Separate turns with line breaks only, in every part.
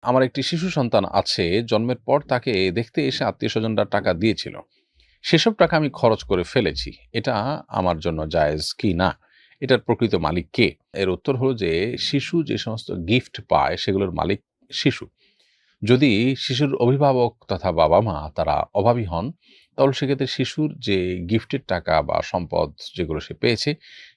আমার একটি শিশু সন্তান আছে, জন্মের পর তাকে দেখতে এসে আত্মীয়স্বজনরা টাকা দিয়েছিল। সেসব টাকা আমি খরচ করে ফেলেছি। এটা আমার জন্য জায়েজ কি না? এটার প্রকৃত মালিক কে? এর উত্তর হলো যে, শিশু যে সমস্ত গিফট পায় সেগুলোর মালিক শিশু। যদি শিশুর অভিভাবক তথা বাবা-মা তারা অভাবী হন, তাহলে সেক্ষেত্রে শিশুর যে গিফটের টাকা বা সম্পদ যেগুলো সে পেয়েছে,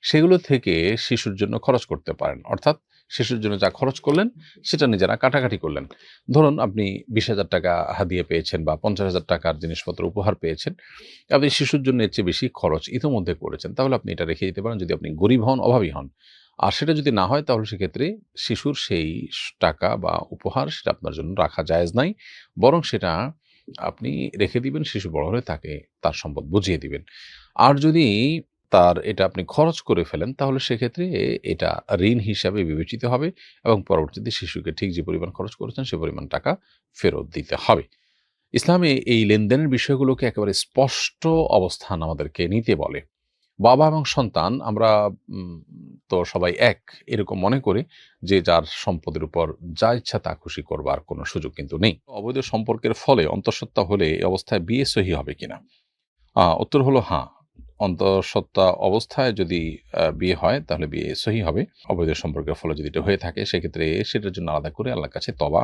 সেগুলো থেকে শিশুর জন্য খরচ করতে পারেন। অর্থাৎ শিশুর জন্য যা খরচ করলেন, সেটা নিজেরা কাটাকাটি করলেন। ধরুন আপনি ৳২০,০০০ হাদিয়া পেয়েছেন বা ৳৫০,০০০ জিনিসপত্র উপহার পেয়েছেন। আপনি শিশুর জন্য এর চেয়ে বেশি খরচ ইতোমধ্যে করেছেন। তাহলে আপনি এটা রেখে দিতে পারেন যদি আপনি গরিব হন, অভাবী হন। আর সেটা যদি না হয় তাহলে সেক্ষেত্রে শিশুর সেই টাকা বা উপহার সেটা আপনার জন্য রাখা জায়েজ নাই। বরং সেটা আপনি রেখে দিবেন, শিশু বড় হলে তাকে তার সম্পদ বুঝিয়ে দিবেন। আর যদি তার এটা আপনি খরচ করে ফেলেন তাহলে সেক্ষেত্রে এটা ঋণ হিসাবে বিবেচিত হবে এবং পরবর্তীতে শিশুকে ঠিক যে পরিমাণ খরচ করেছেন সে পরিমাণ টাকা ফেরত দিতে হবে। ইসলামে এই লেনদেনের বিষয়গুলোকে একেবারে স্পষ্ট অবস্থান আমাদেরকে নিতে বলে। বাবা এবং সন্তান আমরা উম তো সবাই এক এরকম মনে করি যে যার সম্পদের উপর যা ইচ্ছা তা খুশি করবার কোনো সুযোগ কিন্তু নেই। অবৈধ সম্পর্কের ফলে অন্তঃসত্ত্বা হলে এই অবস্থায় বিয়ে সহি হবে কিনা? উত্তর হলো হ্যাঁ। অন্তঃসত্ত্বা অবস্থায় যদি বিয়ে হয় তাহলে বিয়ে সহি হবে। অবৈধ সম্পর্কের ফলে যদি এটা হয়ে থাকে সেক্ষেত্রে সেটার জন্য আলাদা করে আল্লাহর কাছে তওবা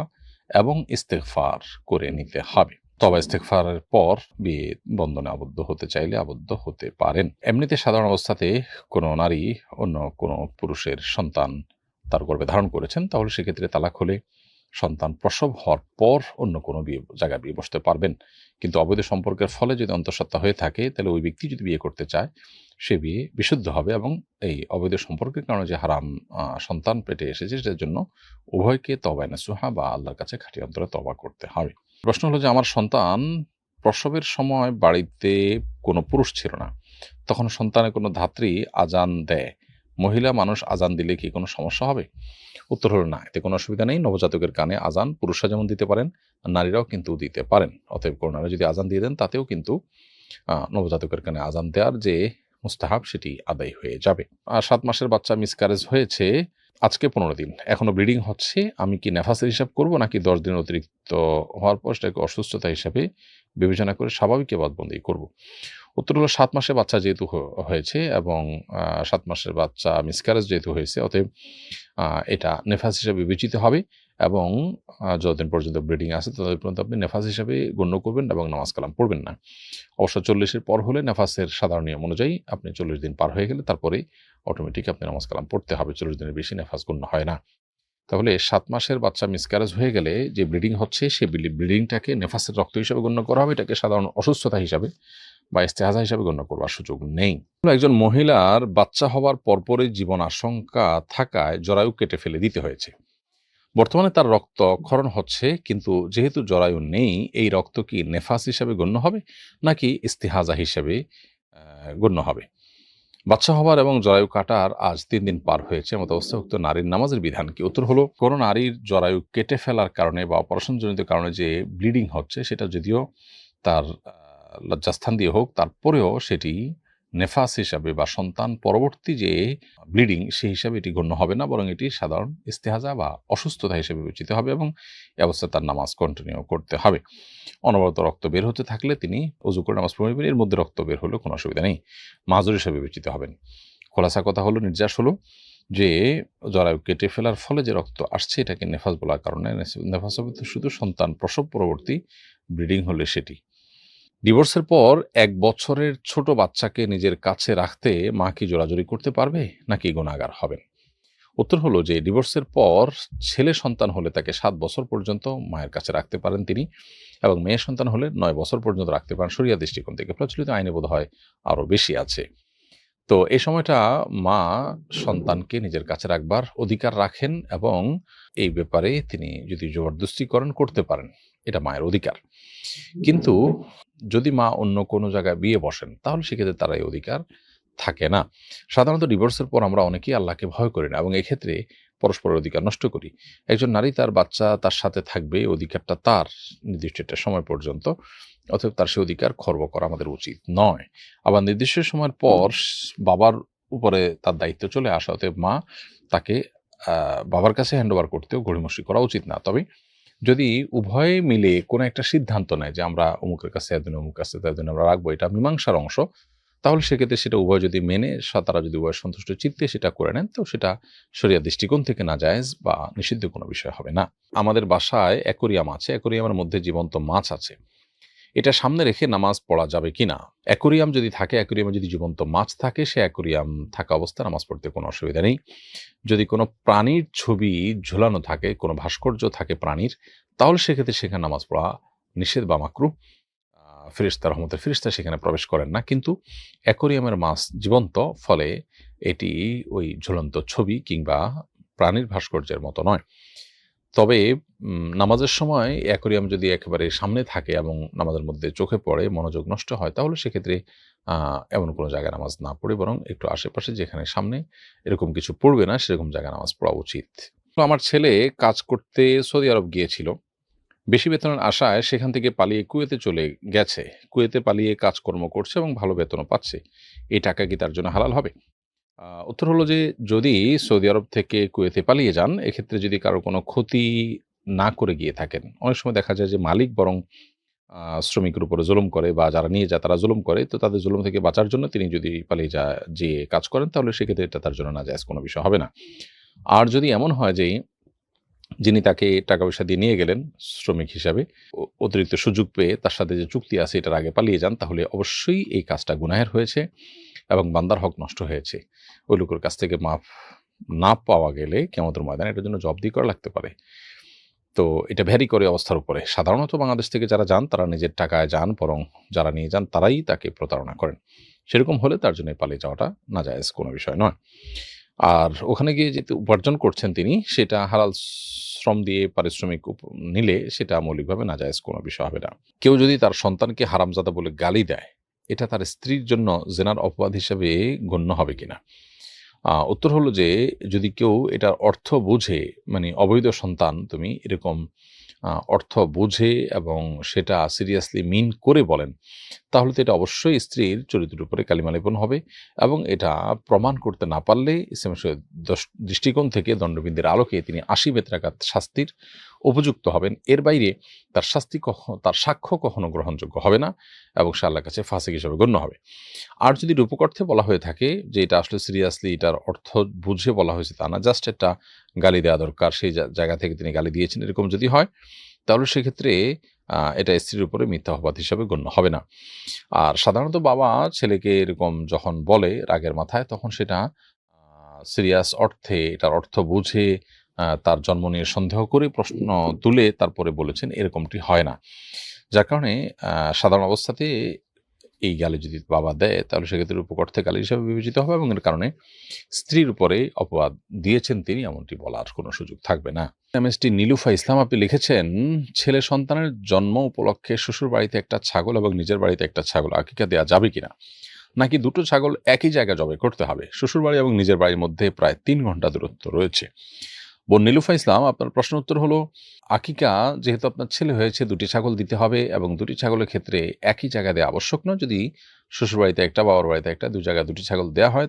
এবং ইস্তেগফার করে নিতে হবে। তওবা ইস্তেগফারের পর বিয়ে বন্ধনে আবদ্ধ হতে চাইলে আবদ্ধ হতে পারেন। এমনিতে সাধারণ অবস্থাতে কোনো নারী অন্য কোনো পুরুষের সন্তান তার গর্ভে ধারণ করেছেন তাহলে সেক্ষেত্রে তালাক হলে সন্তান প্রসব হওয়ার পর অন্য কোনো জায়গায় বিয়ে বসতে পারবেন। কিন্তু অবৈধ সম্পর্কের ফলে যদি অন্তঃসত্ত্বা হয়ে থাকে তাহলে ওই ব্যক্তি যদি বিয়ে করতে চায় সে বিয়ে বিশুদ্ধ হবে এবং এই অবৈধ সম্পর্কের কারণে যে হারাম সন্তান পেটে এসেছে সেটার জন্য উভয়কে তওবায়ে নাসুহা বা আল্লাহর কাছে খাঁটি অন্তরে তওবা করতে হবে। প্রশ্ন হলো যে আমার সন্তান প্রসবের সময় বাড়িতে কোনো পুরুষ ছিল না। তখন সন্তানের কোনো ধাত্রী আজান দেয়। মহিলা মানুষ আজান দিলে কি কোনো সমস্যা হবে? উত্তর হলো না, এতে কোনো অসুবিধা নেই। নবজাতকের কানে আজান পুরুষরা যেমন দিতে পারেন, নারীরাও কিন্তু দিতে পারেন। অতএব কোনো নারী যদি আজান দিয়ে দেন তাতেও কিন্তু নবজাতকের কানে আজান দেওয়ার যে মুস্তাহাব সেটি আদায় হয়ে যাবে। ৭ মাসের বাচ্চা মিসক্যারেজ হয়েছে, আজকে ১৫ দিন। এখনো ব্লিডিং হচ্ছে। আমি কি নেফাসের হিসাব করব নাকি ১০ দিন অতিরিক্ত হওয়ার পর সেটাকে অসুস্থতা হিসাবে বিবেচনা করে স্বাভাবিক এবাদবন্দি করব? উত্তর হলো ৭ মাসে বাচ্চা যেহেতু হয়েছে এবং ৭ মাসের বাচ্চা মিসক্যারেজ যেহেতু হয়েছে অতএব এটা নেফাস হিসাবে বিবেচিত হবে এবং যতদিন পর্যন্ত ব্লিডিং আছে ততদিন পর্যন্ত আপনি নেফাস হিসাবে গণ্য করবেন এবং নামাজ কালাম পড়বেন না। অবশ্য ৪০ এর পর হলে নেফাসের সাধারণ নিয়ম অনুযায়ী আপনি ৪০ দিন পার হয়ে গেলে তারপরেই অটোমেটিক আপনি নামাজ কালাম পড়তে হবে। ৪০ দিনের বেশি নেফাস গণ্য হয় না। তাহলে ৭ মাসের বাচ্চা মিসক্যারেজ হয়ে গেলে যে ব্লিডিং হচ্ছে সে ব্লিডিংটাকে নেফাসের রক্ত হিসাবে গণ্য করা হবে। এটাকে সাধারণ অসুস্থতা হিসাবে বা ইস্তেহাজা হিসাবে গণ্য করবার সুযোগ নেই। একজন মহিলার বাচ্চা হওয়ার পরপরই জীবন আশঙ্কা থাকায় জরায়ু কেটে ফেলে দিতে হয়েছে। বর্তমানে তার রক্তক্ষরণ হচ্ছে, কিন্তু যেহেতু জরায়ু নেই, এই রক্ত কি নেফাস হিসাবে গণ্য হবে নাকি ইস্তেহাজা হিসাবে গণ্য হবে? বাচ্চা হওয়ার এবং জরায়ু কাটার আজ ৩ দিন পার হয়েছে। এমত অবস্থায় উক্ত নারীর নামাজের বিধান কি? উত্তর হলো, কোনো নারীর জরায়ু কেটে ফেলার কারণে বা অপারেশনজনিত কারণে যে ব্লিডিং হচ্ছে সেটা যদিও তার লজ্জাস্থান দিয়ে হোক, তারপরেও সেটি নেফাস হিসাবে বা সন্তান পরবর্তী যে ব্লিডিং সেই হিসাবে এটি গণ্য হবে না, বরং এটি সাধারণ ইস্তেহাজা বা অসুস্থতা হিসেবে বিবেচিত হবে এবং এ অবস্থায় তার নামাজ কন্টিনিউ করতে হবে। অনবরত রক্ত বের হতে থাকলে তিনি ওযু করে নামাজ পড়বেন। এর মধ্যে রক্ত বের হলেও কোনো অসুবিধা নেই। মাযুর হিসেবে বিবেচিত হবেন। খোলাসা কথা হলো, নির্যাস হলো যে জরায়ু কেটে ফেলার ফলে যে রক্ত আসছে এটাকে নেফাস বলার কারণে নেফাস হবে তো শুধু সন্তান প্রসব পরবর্তী ব্লিডিং হলে সেটি। ডিভোর্সের পর ১ বছরের ছোট বাচ্চাকে নিজের কাছে রাখতে মা কি জোরাজুরি করতে পারবে নাকি গুনাহগার হবেন? উত্তর হলো যে ডিভোর্সের পর ছেলে সন্তান হলে তাকে ৭ বছর পর্যন্ত মায়ের কাছে রাখতে পারেন তিনি এবং মেয়ে সন্তান হলে ৯ বছর পর্যন্ত রাখতে পারেন শরিয়া দৃষ্টিকোণ থেকে। প্রচলিত আইনে বোধহয় আরও বেশি আছে। তো এই সময়টা মা সন্তানকে নিজের কাছে রাখবার অধিকার রাখেন এবং এই ব্যাপারে তিনি যদি জবরদস্তি করেন করতে পারেন। এটা মায়ের অধিকার। কিন্তু যদি মা অন্য কোনো জায়গায় বিয়ে বসেন তাহলে সেক্ষেত্রে তার এই অধিকার থাকে না। সাধারণত ডিভোর্সের পর আমরা অনেকেই আল্লাহকে ভয় করি না এবং এক্ষেত্রে পরস্পরের অধিকার নষ্ট করি। একজন নারী তার বাচ্চা তার সাথে থাকবে, অধিকারটা তার নির্দিষ্ট একটা সময় পর্যন্ত। অতএব তার সে অধিকার খর্ব করা আমাদের উচিত নয়। আবার নির্দিষ্ট সময়ের পর বাবার উপরে তার দায়িত্ব চলে আসে। অতএব মা তাকে বাবার কাছে হ্যান্ডওভার করতেও গড়িমসি করা উচিত না। তবে যদি উভয়ে মিলে কোনো একটা সিদ্ধান্ত নেয় যে আমরা অমুকের কাছে এতদিন, অমুক কাছে এতদিন আমরা রাখবো, এটা মীমাংসার অংশ, তাহলে সেক্ষেত্রে সেটা উভয় যদি মেনে তারা যদি উভয় সন্তুষ্ট চিত্তে সেটা করে নেন, তো সেটা শরিয়া দৃষ্টিকোণ থেকে নাজায়েজ বা নিষিদ্ধ কোনো বিষয় হবে না। আমাদের বাসায় অ্যাকোরিয়াম আছে, অ্যাকোরিয়ামের মধ্যে জীবন্ত মাছ আছে। এটা সামনে রেখে নামাজ পড়া যাবে কিনা? অ্যাকোরিয়াম যদি থাকে, অ্যাকোরিয়ামে যদি জীবন্ত মাছ থাকে, সে অ্যাকোরিয়াম থাকা অবস্থায় নামাজ পড়তে কোনো অসুবিধা নেই। যদি কোনো প্রাণীর ছবি ঝুলানো থাকে, কোনো ভাস্কর্য থাকে প্রাণীর, তাহলে সেক্ষেত্রে সেখানে নামাজ পড়া নিষেধ বা মাকরুহ। ফেরেশতা, রহমতের ফেরেশতা সেখানে প্রবেশ করেন না। কিন্তু অ্যাকোরিয়ামের মাছ জীবন্ত, ফলে এটি ওই ঝুলন্ত ছবি কিংবা প্রাণীর ভাস্কর্যের মতো নয়। তবে নামাজের সময় অ্যাকোরিয়াম যদি একেবারে সামনে থাকে এবং নামাজের মধ্যে চোখে পড়ে, মনোযোগ নষ্ট হয়, তাহলে সেক্ষেত্রে এমন কোনো জায়গায় নামাজ না পড়ে বরং একটু আশেপাশে যেখানে সামনে এরকম কিছু পড়বে না, সেরকম জায়গায় নামাজ পড়া উচিত। তো আমার ছেলে কাজ করতে সৌদি আরব গিয়েছিল। বেশি বেতনের আশায় সেখান থেকে পালিয়ে কুয়েতে চলে গেছে। কুয়েতে পালিয়ে কাজকর্ম করছে এবং ভালো বেতনও পাচ্ছে। এই টাকা কি তার জন্য হালাল হবে? উত্তর হলো যে, যদি সৌদি আরব থেকে কুয়েতে পালিয়ে যান, এক্ষেত্রে যদি কারো কোনো ক্ষতি না করে গিয়ে থাকেন, অনেক সময় দেখা যায় যে মালিক বরং শ্রমিকের উপরে জুলুম করে বা যারা নিয়ে যায় তারা জুলুম করে। তো তাদের জুলুম থেকে বাঁচার জন্য তিনি যদি পালিয়ে যেয়ে কাজ করেন, তাহলে সেক্ষেত্রে এটা তার জন্য নাজায়েজ কোনো বিষয় হবে না। আর যদি এমন হয় যে যিনি তাকে টাকা-পয়সা দিয়ে নিয়ে গেলেন শ্রমিক হিসাবে, অতিরিক্ত সুযোগ পেয়ে তার সাথে যে চুক্তি আছে এটার আগে পালিয়ে যান, তাহলে অবশ্যই এই কাজটা গুনাহের হয়েছে এবং বান্দার হক নষ্ট হয়েছে। ওই লোকের কাছ থেকে মাফ না পাওয়া গেলে কিয়ামতের ময়দানে এটার জন্য জবাবদিহি করা লাগতে পারে। তো এটা ভ্যারি করে অবস্থার উপরে। সাধারণত বাংলাদেশ থেকে যারা যান তারা নিজের টাকায় যান, বরং যারা নিয়ে যান তারাই তাকে প্রতারণা করেন। সেরকম হলে তার জন্য পালিয়ে যাওয়াটা নাজায়েজ কোনো বিষয় নয়। আর ওখানে গিয়ে যেহেতু উপার্জন করছেন তিনি, সেটা হালাল শ্রম দিয়ে পারিশ্রমিক নিলে সেটা মৌলিকভাবে নাজায়েজ কোনো বিষয় হবে না। কেউ যদি তার সন্তানকে হারামজাদা বলে গালি দেয়, এটা তার স্ত্রীর জন্য জেনার অপবাদ হিসেবে গণ্য হবে কিনা? উত্তর হলো যে, যদি কেউ এটার অর্থ বুঝে, মানে অবৈধ সন্তান তুমি এরকম অর্থ বুঝে এবং সেটা সিরিয়াসলি মিন করে বলেন, তাহলে তো এটা অবশ্যই স্ত্রীর চরিত্রের উপরে কালিমা লেপন হবে এবং এটা প্রমাণ করতে না পারলে ইসলামের দৃষ্টিকোণ থেকে দণ্ডবিধির আলোকে তিনি ৮০ বেত্রাঘাত শাস্তির উপযুক্ত হবেন। এর বাইরে তার সাক্ষ্য কখনো গ্রহণযোগ্য হবে না এবং সে আল্লাহর কাছে ফাসিক হিসেবে গণ্য হবে। আর যদি রূপক অর্থে বলা হয়ে থাকে যে এটা আসলে সিরিয়াসলি এটার অর্থ বুঝে বলা হয়েছে তা না, জাস্ট একটা গালি দেওয়া দরকার, সেই জায়গা থেকে তিনি গালি দিয়েছেন, এরকম যদি হয়, তাহলে সেক্ষেত্রে এটা স্ত্রীর উপরে মিথ্যা অপবাদ হিসাবে গণ্য হবে না। আর সাধারণত বাবা ছেলেকে এরকম যখন বলে রাগের মাথায়, তখন সেটা সিরিয়াস অর্থে, এটার অর্থ বুঝে তার জন্ম নিয়ে সন্দেহ করে প্রশ্ন তুলে তারপরে বলেছেন, এরকমটি হয় না। যার কারণে সাধারণ অবস্থাতে এই গালি যদি বাবা দেয়, তাহলে সেক্ষেত্রে রূপক অর্থে গালি হিসাবে বিবেচিত হবে এবং এর কারণে স্ত্রীর উপরে অপবাদ দিয়েছেন তিনি এমনটি বলার কোনো সুযোগ থাকবে না। এমএসটি নীলুফা ইসলাম আপনি লিখেছেন, ছেলে সন্তানের জন্ম উপলক্ষে শ্বশুর বাড়িতে একটা ছাগল এবং নিজের বাড়িতে একটা ছাগল আকিকা দেওয়া যাবে কিনা, নাকি দুটো ছাগল একই জায়গায় জবাই করতে হবে? শ্বশুর বাড়ি এবং নিজের বাড়ির মধ্যে প্রায় ৩ ঘন্টা দূরত্ব রয়েছে। বোন নীলুফা ইসলাম, আপনার প্রশ্ন উত্তর হলো, আকিকা যেহেতু আপনার ছেলে হয়েছে, ২টি ছাগল দিতে হবে এবং ২টি ছাগলের ক্ষেত্রে একই জায়গায় দেওয়া আবশ্যক নয়। যদি শ্বশুর বাড়িতে একটা, বাবার বাড়িতে একটা, ২ জায়গায় ২টি ছাগল দেওয়া হয়,